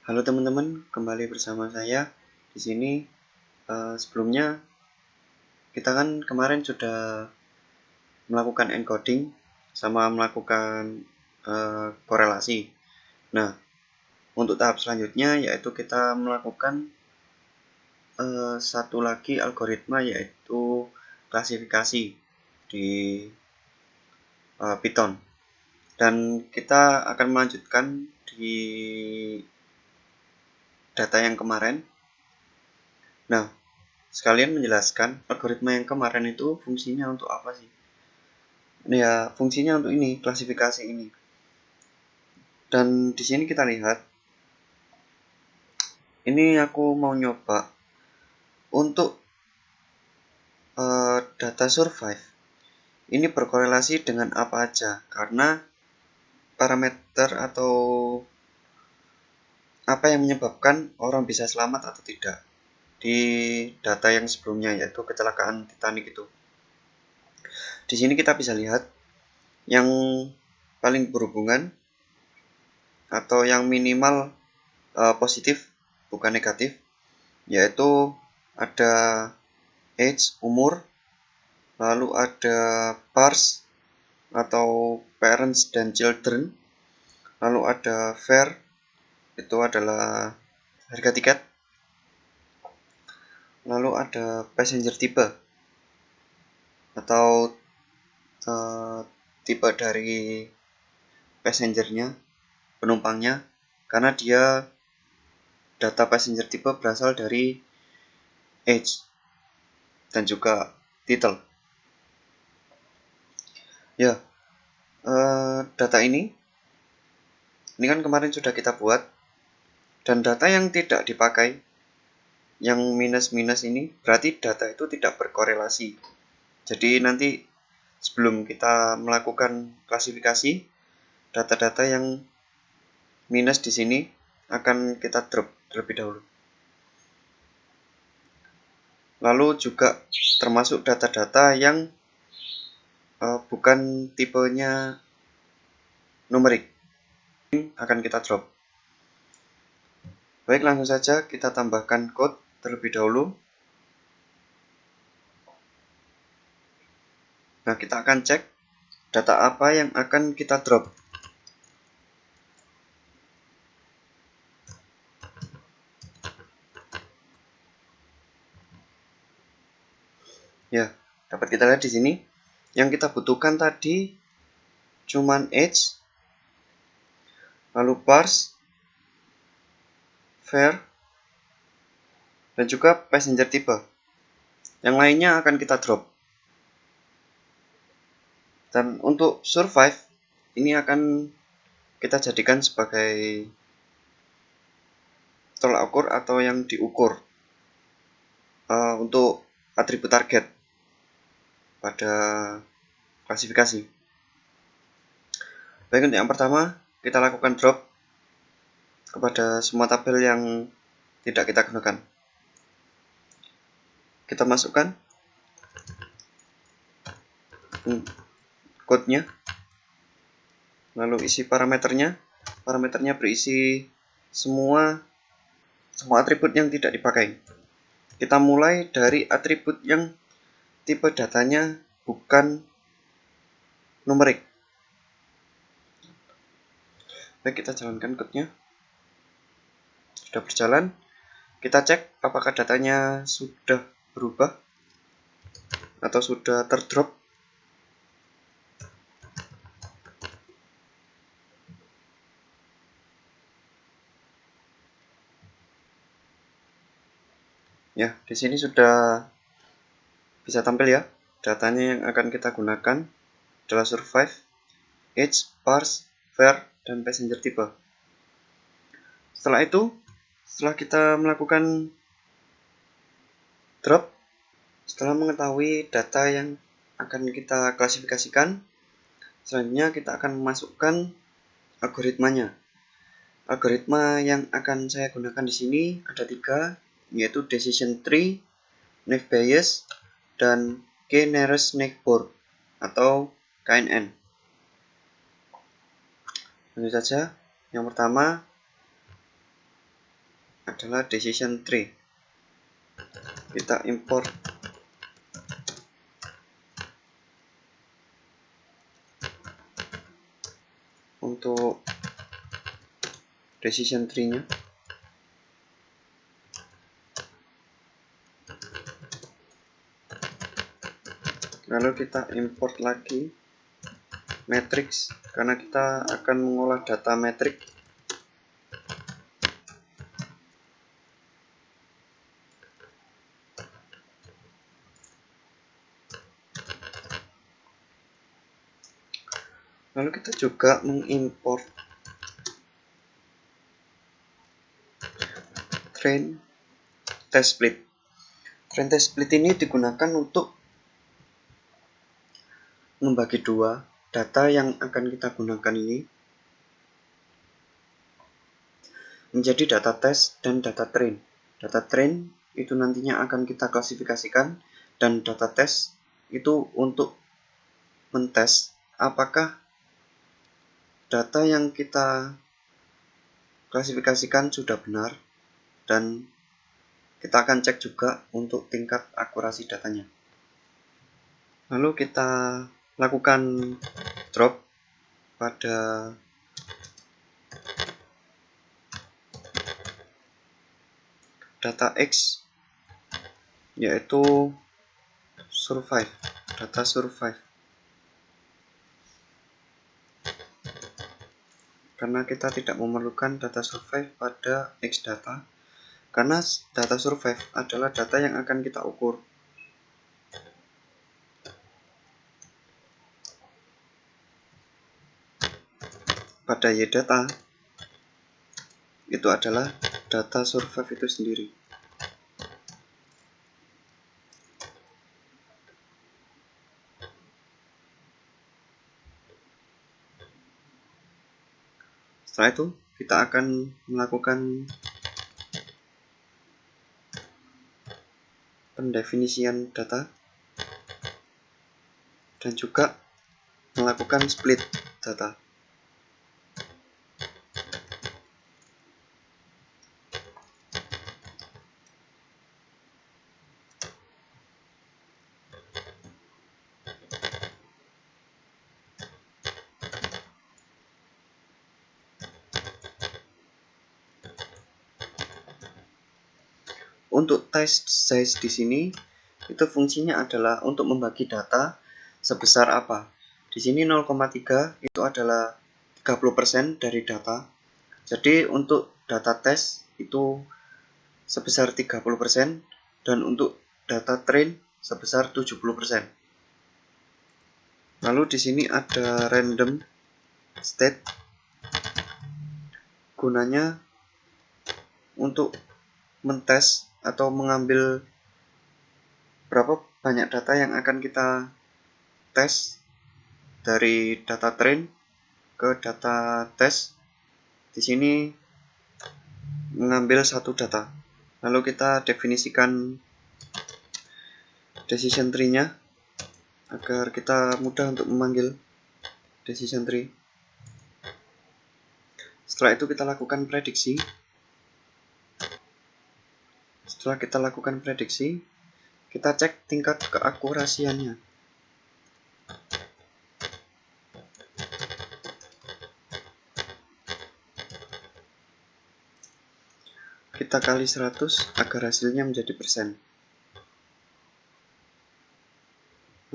Halo teman-teman, kembali bersama saya di sini. Sebelumnya kita kan kemarin sudah melakukan encoding sama melakukan korelasi. Nah, untuk tahap selanjutnya yaitu kita melakukan satu lagi algoritma, yaitu klasifikasi di Python. Dan kita akan melanjutkan di data yang kemarin. Nah, sekalian menjelaskan algoritma yang kemarin itu fungsinya untuk apa sih? Ya, fungsinya untuk ini, klasifikasi ini. Dan di sini kita lihat, ini aku mau nyoba untuk data survive. Ini berkorelasi dengan apa aja, karena parameter atau apa yang menyebabkan orang bisa selamat atau tidak di data yang sebelumnya, yaitu kecelakaan Titanic itu. Di sini kita bisa lihat yang paling berhubungan atau yang minimal positif bukan negatif, yaitu ada age, umur, lalu ada pars atau parents dan children, lalu ada fare, itu adalah harga tiket, lalu ada passenger type atau tipe dari passengernya, penumpangnya, karena dia data passenger type berasal dari age dan juga title. Ya, data ini kan kemarin sudah kita buat, dan data yang tidak dipakai, yang minus-minus ini, berarti data itu tidak berkorelasi. Jadi nanti sebelum kita melakukan klasifikasi, data-data yang minus di sini akan kita drop terlebih dahulu. Lalu juga termasuk data-data yang bukan tipenya numerik, akan kita drop. Baik, langsung saja kita tambahkan code terlebih dahulu. Nah, kita akan cek data apa yang akan kita drop. Ya, dapat kita lihat di sini. Yang kita butuhkan tadi cuman age, lalu pars, fare, dan juga passenger type. Yang lainnya akan kita drop. Dan untuk survive, ini akan kita jadikan sebagai tolak ukur atau yang diukur untuk atribut target pada klasifikasi. Baik, untuk yang pertama kita lakukan drop kepada semua tabel yang tidak kita gunakan. Kita masukkan code-nya, lalu isi parameternya. Parameternya berisi semua atribut yang tidak dipakai. Kita mulai dari atribut yang tipe datanya bukan numerik. Baik, kita jalankan code-nya. Sudah berjalan. Kita cek apakah datanya sudah berubah atau sudah terdrop. Ya, di sini sudah bisa tampil ya. Datanya yang akan kita gunakan adalah survive, age, pars, fare, dan passenger type. Setelah itu, setelah kita melakukan drop, setelah mengetahui data yang akan kita klasifikasikan, selanjutnya kita akan memasukkan algoritmanya. Algoritma yang akan saya gunakan di sini ada 3, yaitu decision tree, naive bayes, dan k-nearest neighbor atau KNN. Tentu saja, yang pertama adalah decision tree. Kita import untuk decision tree-nya. Lalu kita import lagi matrix karena kita akan mengolah data matrix. Lalu kita juga mengimport train test split. Train test split ini digunakan untuk membagi dua data yang akan kita gunakan ini menjadi data test dan data train. Data train itu nantinya akan kita klasifikasikan, dan data test itu untuk mentes apakah data yang kita klasifikasikan sudah benar, dan kita akan cek juga untuk tingkat akurasi datanya. Lalu kita lakukan drop pada data X, yaitu survive, data survive. Karena kita tidak memerlukan data survive pada X data, karena data survive adalah data yang akan kita ukur. Pada Y data itu adalah data survive itu sendiri. Setelah itu kita akan melakukan pendefinisian data dan juga melakukan split data. Untuk test size di sini itu fungsinya adalah untuk membagi data sebesar apa. Di sini 0,3 itu adalah 30% dari data. Jadi untuk data test itu sebesar 30% dan untuk data train sebesar 70%. Lalu di sini ada random state, gunanya untuk mentes atau mengambil berapa banyak data yang akan kita tes dari data train ke data test. Di sini mengambil satu data. Lalu kita definisikan decision tree-nya agar kita mudah untuk memanggil decision tree. Setelah itu kita lakukan prediksi. Setelah kita lakukan prediksi, kita cek tingkat keakurasiannya. Kita kali 100 agar hasilnya menjadi persen.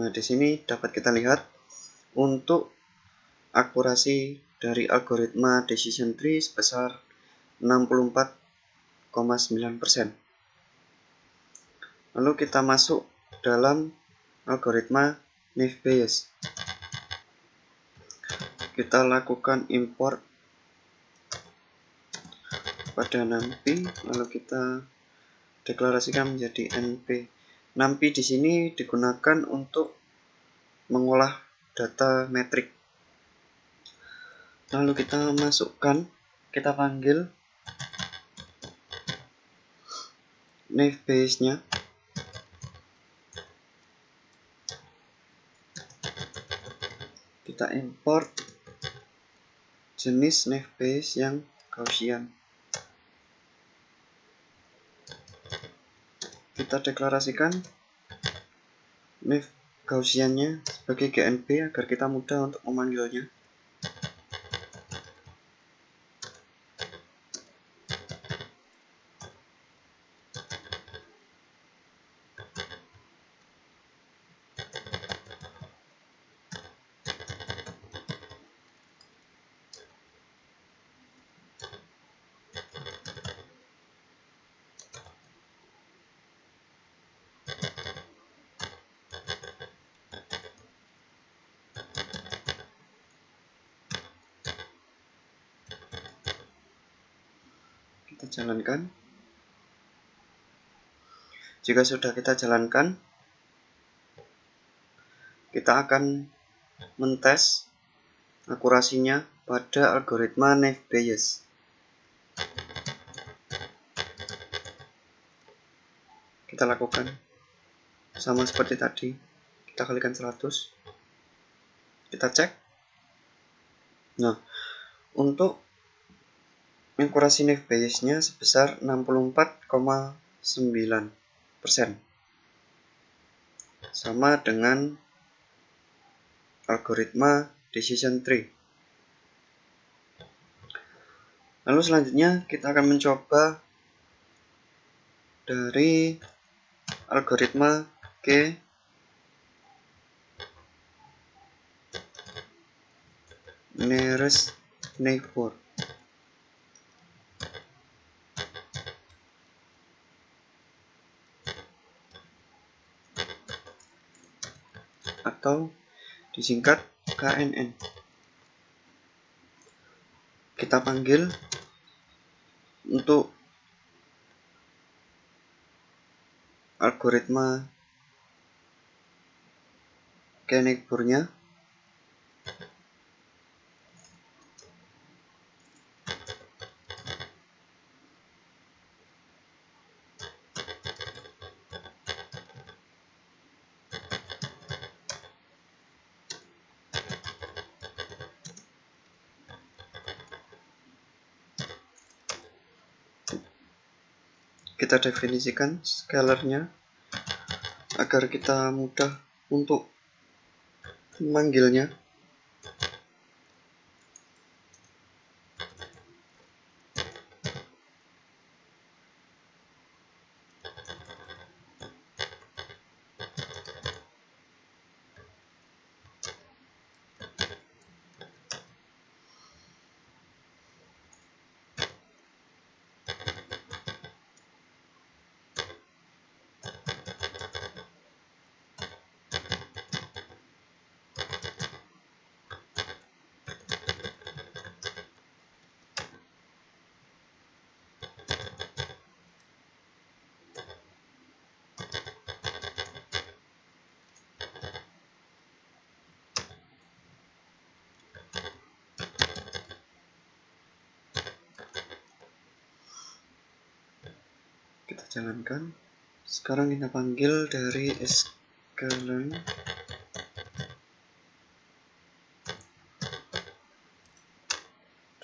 Nah, di sini dapat kita lihat untuk akurasi dari algoritma decision tree sebesar 64,9%. Lalu kita masuk dalam algoritma Naive Bayes. Kita lakukan import pada NumPy, lalu kita deklarasikan menjadi NP. NumPy di sini digunakan untuk mengolah data metrik. Lalu kita masukkan, kita panggil Naive Bayes-nya. Kita import jenis Naive Bayes yang Gaussian. kita deklarasikan nav Gaussiannya sebagai GNB agar kita mudah untuk memanggilnya. Kita jalankan. Jika sudah kita jalankan, kita akan mentes akurasinya pada algoritma Naive Bayes. Kita lakukan sama seperti tadi. Kita kalikan 100. Kita cek. Nah, untuk akurasi Naive Bayes-nya sebesar 64,9%. Sama dengan algoritma decision tree. Lalu selanjutnya kita akan mencoba dari algoritma K nearest neighbor. Atau disingkat KNN. Kita panggil untuk algoritma K-neighbor-nya. Kita definisikan scalarnya agar kita mudah untuk memanggilnya. Kita jalankan. Sekarang kita panggil dari scalar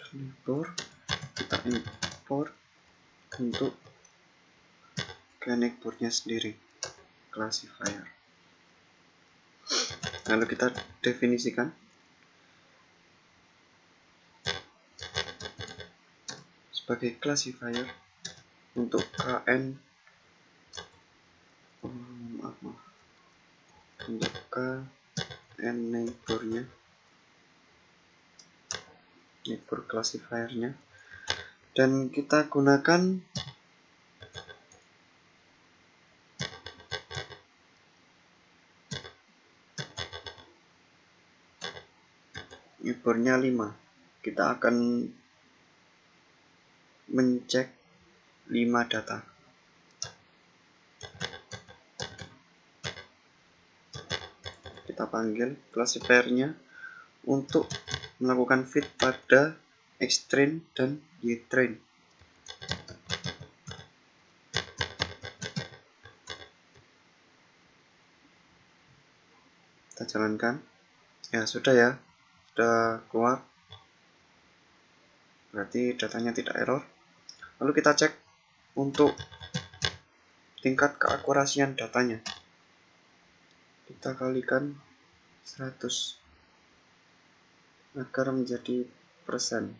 neighbor. Kita import untuk neighbor-nya sendiri, classifier. Lalu kita definisikan sebagai classifier untuk KN untuk KN neighbor-nya, neighbor classifier-nya, dan kita gunakan neighbor-nya 5. Kita akan mencek 5 data. Kita panggil classifier-nya untuk melakukan fit pada X-train dan Y-train. Kita jalankan. Ya, sudah ya. Sudah keluar. Berarti datanya tidak error. Lalu kita cek untuk tingkat keakurasian datanya. Kita kalikan 100 agar menjadi persen.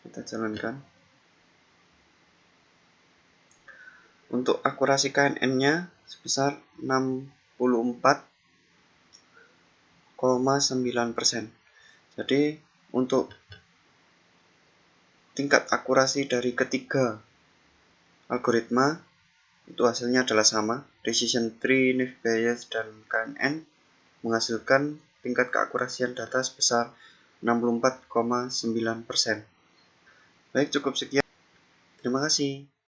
Kita jalankan. Untuk akurasi KNN-nya sebesar 64,9%. Jadi untuk tingkat akurasi dari ketiga algoritma itu hasilnya adalah sama. Decision tree, Naive Bayes, dan KNN menghasilkan tingkat keakurasian data sebesar 64,9%. Baik, cukup sekian. Terima kasih.